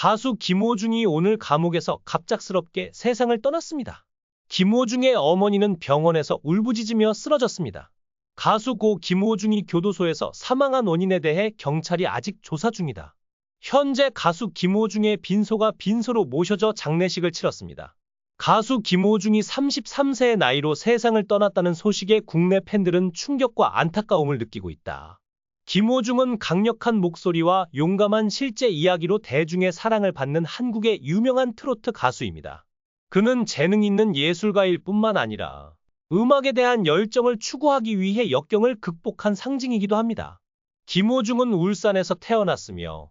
가수 김호중이 오늘 감옥에서 갑작스럽게 세상을 떠났습니다. 김호중의 어머니는 병원에서 울부짖으며 쓰러졌습니다. 가수 고 김호중이 교도소에서 사망한 원인에 대해 경찰이 아직 조사 중이다. 현재 가수 김호중의 빈소로 모셔져 장례식을 치렀습니다. 가수 김호중이 33세의 나이로 세상을 떠났다는 소식에 국내 팬들은 충격과 안타까움을 느끼고 있다. 김호중은 강력한 목소리와 용감한 실제 이야기로 대중의 사랑을 받는 한국의 유명한 트로트 가수입니다. 그는 재능 있는 예술가일 뿐만 아니라 음악에 대한 열정을 추구하기 위해 역경을 극복한 상징이기도 합니다. 김호중은 울산에서 태어났으며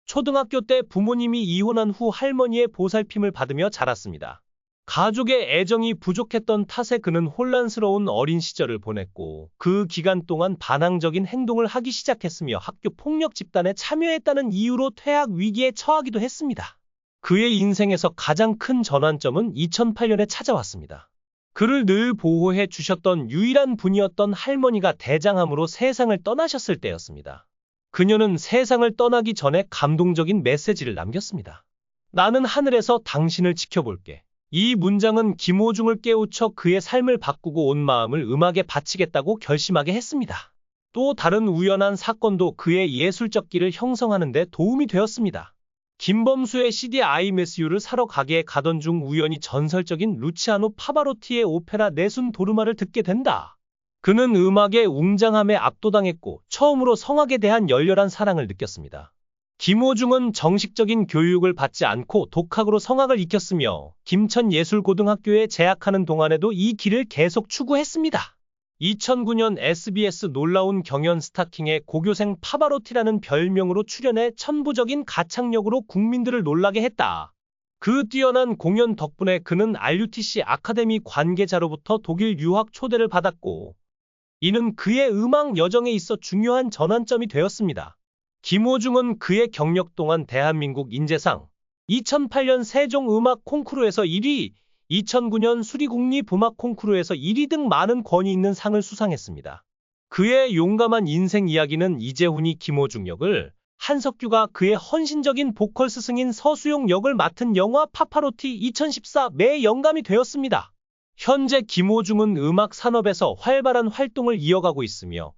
초등학교 때 부모님이 이혼한 후 할머니의 보살핌을 받으며 자랐습니다. 가족의 애정이 부족했던 탓에 그는 혼란스러운 어린 시절을 보냈고 그 기간 동안 반항적인 행동을 하기 시작했으며 학교 폭력 집단에 참여했다는 이유로 퇴학 위기에 처하기도 했습니다. 그의 인생에서 가장 큰 전환점은 2008년에 찾아왔습니다. 그를 늘 보호해 주셨던 유일한 분이었던 할머니가 대장암으로 세상을 떠나셨을 때였습니다. 그녀는 세상을 떠나기 전에 감동적인 메시지를 남겼습니다. 나는 하늘에서 당신을 지켜볼게. 이 문장은 김호중을 깨우쳐 그의 삶을 바꾸고 온 마음을 음악에 바치겠다고 결심하게 했습니다. 또 다른 우연한 사건도 그의 예술적 길을 형성하는 데 도움이 되었습니다. 김범수의 CD I Miss You를 사러 가게에 가던 중 우연히 전설적인 루치아노 파바로티의 오페라 네순 도르마를 듣게 된다. 그는 음악의 웅장함에 압도당했고 처음으로 성악에 대한 열렬한 사랑을 느꼈습니다. 김호중은 정식적인 교육을 받지 않고 독학으로 성악을 익혔으며 김천예술고등학교에 재학하는 동안에도 이 길을 계속 추구했습니다. 2009년 SBS 놀라운 경연 스타킹의 고교생 파바로티라는 별명으로 출연해 천부적인 가창력으로 국민들을 놀라게 했다. 그 뛰어난 공연 덕분에 그는 RUTC 아카데미 관계자로부터 독일 유학 초대를 받았고 이는 그의 음악 여정에 있어 중요한 전환점이 되었습니다. 김호중은 그의 경력 동안 대한민국 인재상, 2008년 세종음악 콩쿠르에서 1위, 2009년 수리국립음악 콩쿠르에서 1위 등 많은 권위 있는 상을 수상했습니다. 그의 용감한 인생 이야기는 이재훈이 김호중 역을, 한석규가 그의 헌신적인 보컬 스승인 서수용 역을 맡은 영화 파파로티 2014의 영감이 되었습니다. 현재 김호중은 음악 산업에서 활발한 활동을 이어가고 있으며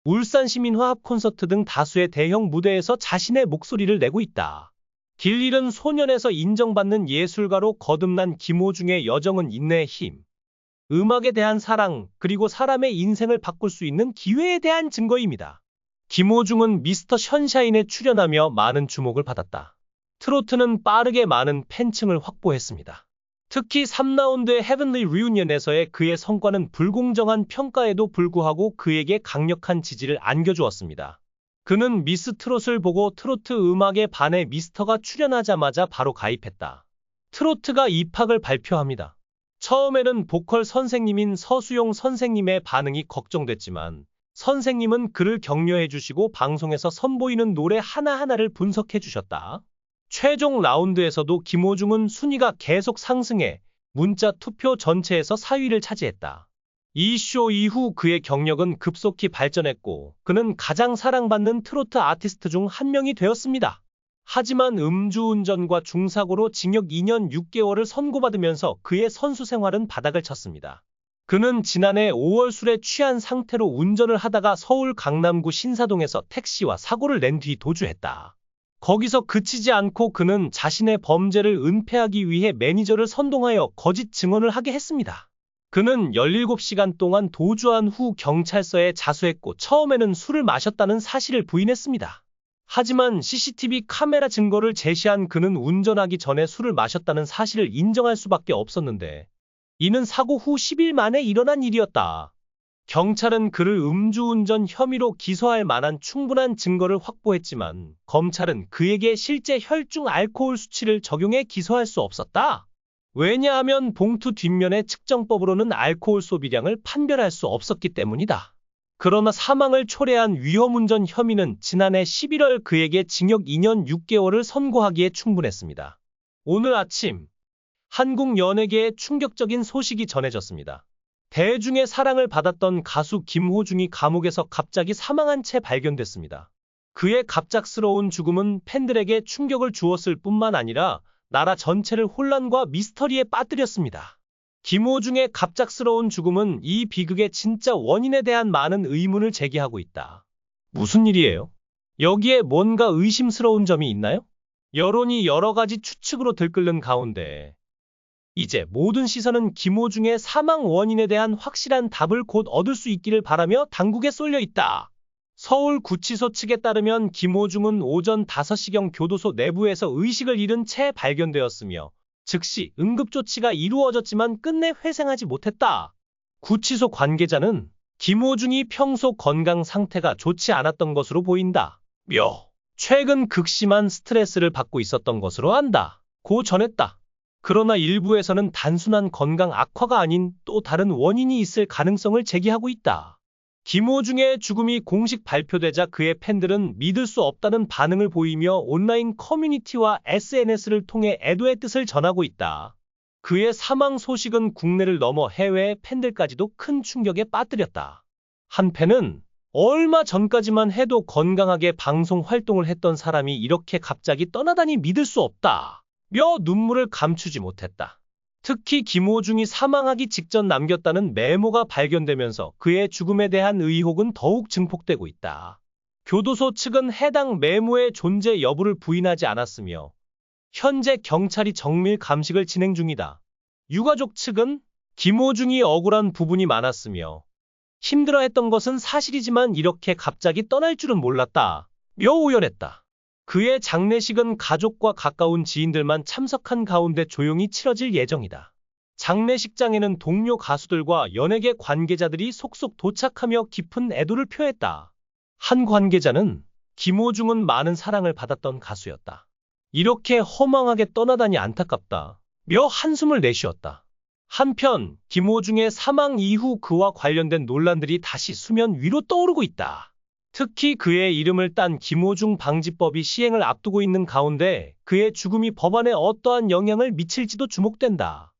울산시민화합 콘서트 등 다수의 대형 무대에서 자신의 목소리를 내고 있다. 길 잃은 소년에서 인정받는 예술가로 거듭난 김호중의 여정은 인내의 힘, 음악에 대한 사랑, 그리고 사람의 인생을 바꿀 수 있는 기회에 대한 증거입니다. 김호중은 미스터 션샤인에 출연하며 많은 주목을 받았다. 트로트는 빠르게 많은 팬층을 확보했습니다. 특히 3라운드의 헤븐리 리유니언에서의 그의 성과는 불공정한 평가에도 불구하고 그에게 강력한 지지를 안겨주었습니다. 그는 미스 트롯을 보고 트로트 음악에 반해 미스터가 출연하자마자 바로 가입했다. 트로트가 입학을 발표합니다. 처음에는 보컬 선생님인 서수용 선생님의 반응이 걱정됐지만 선생님은 그를 격려해 주시고 방송에서 선보이는 노래 하나하나를 분석해 주셨다. 최종 라운드에서도 김호중은 순위가 계속 상승해 문자 투표 전체에서 4위를 차지했다. 이 쇼 이후 그의 경력은 급속히 발전했고 그는 가장 사랑받는 트로트 아티스트 중 한 명이 되었습니다. 하지만 음주운전과 중사고로 징역 2년 6개월을 선고받으면서 그의 선수 생활은 바닥을 쳤습니다. 그는 지난해 5월 술에 취한 상태로 운전을 하다가 서울 강남구 신사동에서 택시와 사고를 낸 뒤 도주했다. 거기서 그치지 않고 그는 자신의 범죄를 은폐하기 위해 매니저를 선동하여 거짓 증언을 하게 했습니다. 그는 17시간 동안 도주한 후 경찰서에 자수했고 처음에는 술을 마셨다는 사실을 부인했습니다. 하지만 CCTV 카메라 증거를 제시한 그는 운전하기 전에 술을 마셨다는 사실을 인정할 수밖에 없었는데 이는 사고 후 10일 만에 일어난 일이었다. 경찰은 그를 음주운전 혐의로 기소할 만한 충분한 증거를 확보했지만 검찰은 그에게 실제 혈중 알코올 수치를 적용해 기소할 수 없었다. 왜냐하면 봉투 뒷면의 측정법으로는 알코올 소비량을 판별할 수 없었기 때문이다. 그러나 사망을 초래한 위험운전 혐의는 지난해 11월 그에게 징역 2년 6개월을 선고하기에 충분했습니다. 오늘 아침 한국 연예계에 충격적인 소식이 전해졌습니다. 대중의 사랑을 받았던 가수 김호중이 감옥에서 갑자기 사망한 채 발견됐습니다. 그의 갑작스러운 죽음은 팬들에게 충격을 주었을 뿐만 아니라 나라 전체를 혼란과 미스터리에 빠뜨렸습니다. 김호중의 갑작스러운 죽음은 이 비극의 진짜 원인에 대한 많은 의문을 제기하고 있다. 무슨 일이에요? 여기에 뭔가 의심스러운 점이 있나요? 여론이 여러 가지 추측으로 들끓는 가운데 이제 모든 시선은 김호중의 사망 원인에 대한 확실한 답을 곧 얻을 수 있기를 바라며 당국에 쏠려 있다. 서울구치소 측에 따르면 김호중은 오전 5시경 교도소 내부에서 의식을 잃은 채 발견되었으며 즉시 응급조치가 이루어졌지만 끝내 회생하지 못했다. 구치소 관계자는 김호중이 평소 건강 상태가 좋지 않았던 것으로 보인다. 최근 극심한 스트레스를 받고 있었던 것으로 안다. 고 전했다. 그러나 일부에서는 단순한 건강 악화가 아닌 또 다른 원인이 있을 가능성을 제기하고 있다. 김호중의 죽음이 공식 발표되자 그의 팬들은 믿을 수 없다는 반응을 보이며 온라인 커뮤니티와 SNS를 통해 애도의 뜻을 전하고 있다. 그의 사망 소식은 국내를 넘어 해외의 팬들까지도 큰 충격에 빠뜨렸다. 한 팬은 얼마 전까지만 해도 건강하게 방송 활동을 했던 사람이 이렇게 갑자기 떠나다니 믿을 수 없다. 며 눈물을 감추지 못했다. 특히 김호중이 사망하기 직전 남겼다는 메모가 발견되면서 그의 죽음에 대한 의혹은 더욱 증폭되고 있다. 교도소 측은 해당 메모의 존재 여부를 부인하지 않았으며 현재 경찰이 정밀 감식을 진행 중이다. 유가족 측은 김호중이 억울한 부분이 많았으며 힘들어했던 것은 사실이지만 이렇게 갑자기 떠날 줄은 몰랐다. 며 오열했다. 그의 장례식은 가족과 가까운 지인들만 참석한 가운데 조용히 치러질 예정이다. 장례식장에는 동료 가수들과 연예계 관계자들이 속속 도착하며 깊은 애도를 표했다. 한 관계자는 김호중은 많은 사랑을 받았던 가수였다. 이렇게 허망하게 떠나다니 안타깝다. 며 한숨을 내쉬었다. 한편 김호중의 사망 이후 그와 관련된 논란들이 다시 수면 위로 떠오르고 있다. 특히 그의 이름을 딴 김호중 방지법이 시행을 앞두고 있는 가운데 그의 죽음이 법안에 어떠한 영향을 미칠지도 주목된다.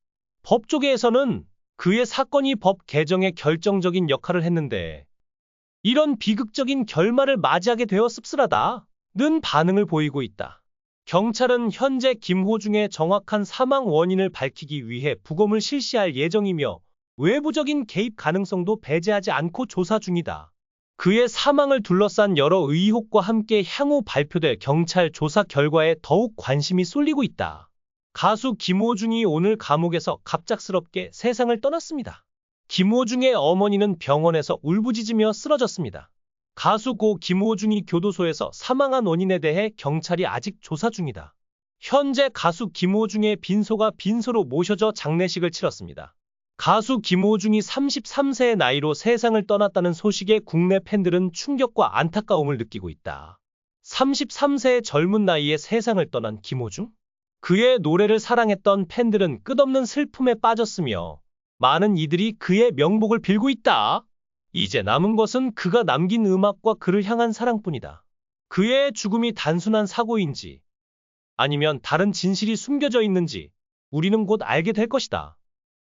법조계에서는 그의 사건이 법 개정에 결정적인 역할을 했는데 이런 비극적인 결말을 맞이하게 되어 씁쓸하다는 반응을 보이고 있다. 경찰은 현재 김호중의 정확한 사망 원인을 밝히기 위해 부검을 실시할 예정이며 외부적인 개입 가능성도 배제하지 않고 조사 중이다. 그의 사망을 둘러싼 여러 의혹과 함께 향후 발표될 경찰 조사 결과에 더욱 관심이 쏠리고 있다. 가수 김호중이 오늘 감옥에서 갑작스럽게 세상을 떠났습니다. 김호중의 어머니는 병원에서 울부짖으며 쓰러졌습니다. 가수 고 김호중이 교도소에서 사망한 원인에 대해 경찰이 아직 조사 중이다. 현재 가수 김호중의 빈소가 빈소로 모셔져 장례식을 치렀습니다. 가수 김호중이 33세의 나이로 세상을 떠났다는 소식에 국내 팬들은 충격과 안타까움을 느끼고 있다. 33세의 젊은 나이에 세상을 떠난 김호중? 그의 노래를 사랑했던 팬들은 끝없는 슬픔에 빠졌으며 많은 이들이 그의 명복을 빌고 있다. 이제 남은 것은 그가 남긴 음악과 그를 향한 사랑뿐이다. 그의 죽음이 단순한 사고인지 아니면 다른 진실이 숨겨져 있는지 우리는 곧 알게 될 것이다.